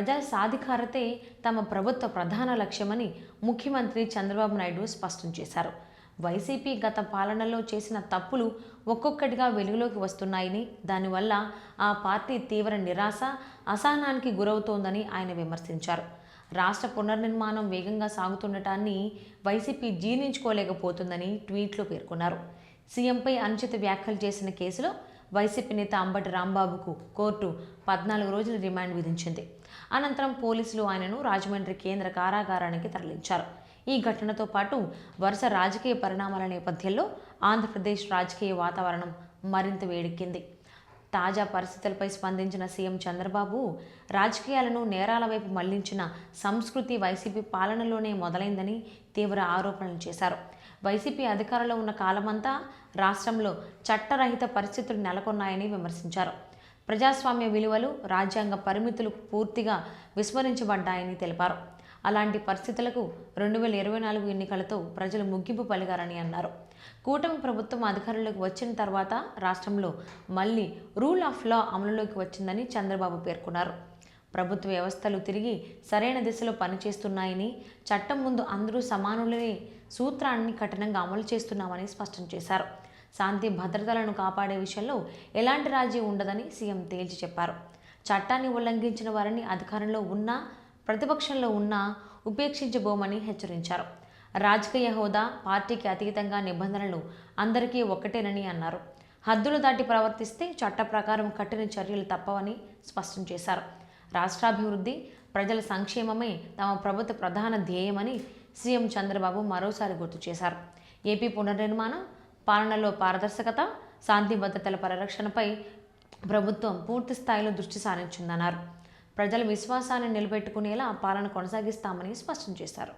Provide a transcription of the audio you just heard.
ప్రజల సాధికారతే తమ ప్రభుత్వ ప్రధాన లక్ష్యమని ముఖ్యమంత్రి చంద్రబాబు నాయుడు స్పష్టం చేశారు. వైసీపీ గత పాలనలో చేసిన తప్పులు ఒక్కొక్కటిగా వెలుగులోకి వస్తున్నాయని, దానివల్ల ఆ పార్టీ తీవ్ర నిరాశ, అసహనానికి గురవుతోందని ఆయన విమర్శించారు. రాష్ట్ర పునర్నిర్మాణం వేగంగా సాగుతుండటాన్ని వైసీపీ జీర్ణించుకోలేకపోతుందని ట్వీట్లో పేర్కొన్నారు. సీఎంపై అనుచిత వ్యాఖ్యలు చేసిన కేసులో వైసీపీ నేత అంబటి రాంబాబుకు కోర్టు 14 రోజుల రిమాండ్ విధించింది. అనంతరం పోలీసులు ఆయనను రాజమండ్రి కేంద్ర కారాగారానికి తరలించారు. ఈ ఘటనతో పాటు వరుస రాజకీయ పరిణామాల నేపథ్యంలో ఆంధ్రప్రదేశ్ రాజకీయ వాతావరణం మరింత వేడెక్కింది. తాజా పరిస్థితులపై స్పందించిన సీఎం చంద్రబాబు రాజకీయాలను నేరాల వైపు మళ్లించిన సంస్కృతి వైసీపీ పాలనలోనే మొదలైందని తీవ్ర ఆరోపణలు చేశారు. వైసీపీ అధికారంలో ఉన్న కాలమంతా రాష్ట్రంలో చట్టరహిత పరిస్థితులు నెలకొన్నాయని విమర్శించారు. ప్రజాస్వామ్య విలువలు, రాజ్యాంగ పరిమితులు పూర్తిగా విస్మరించబడ్డాయని తెలిపారు. అలాంటి పరిస్థితులకు 2024 ఎన్నికలతో ప్రజలు ముగింపు పలికారని అన్నారు. కూటమి ప్రభుత్వం అధికారంలోకి వచ్చిన తర్వాత రాష్ట్రంలో మళ్లీ రూల్ ఆఫ్ లా అమలులోకి వచ్చిందని చంద్రబాబు పేర్కొన్నారు. ప్రభుత్వ వ్యవస్థలు తిరిగి సరైన దిశలో పనిచేస్తున్నాయని, చట్టం ముందు అందరూ సమానులనే సూత్రాన్ని కఠినంగా అమలు చేస్తున్నామని స్పష్టం చేశారు. శాంతి భద్రతలను కాపాడే విషయంలో ఎలాంటి రాజీ ఉండదని సీఎం తేల్చి చెప్పారు. చట్టాన్ని ఉల్లంఘించిన వారిని అధికారంలో ఉన్నా, ప్రతిపక్షంలో ఉన్నా ఉపేక్షించబోమని హెచ్చరించారు. రాజకీయ హోదా, పార్టీకి అతీతంగా నిబంధనలు అందరికీ ఒక్కటేనని అన్నారు. హద్దులు దాటి ప్రవర్తిస్తే చట్ట ప్రకారం కఠిన చర్యలు తప్పవని స్పష్టం చేశారు. రాష్ట్రాభివృద్ధి, ప్రజల సంక్షేమమే తమ ప్రభుత్వ ప్రధాన ధ్యేయమని సీఎం చంద్రబాబు మరోసారి గుర్తు చేశారు. ఏపీ పునర్నిర్మాణం, పాలనలో పారదర్శకత, శాంతి భద్రతల పరిరక్షణపై ప్రభుత్వం పూర్తి స్థాయిలో దృష్టి సారించిందన్నారు. ప్రజల విశ్వాసాన్ని నిలబెట్టుకునేలా పాలన కొనసాగిస్తామని స్పష్టం చేశారు.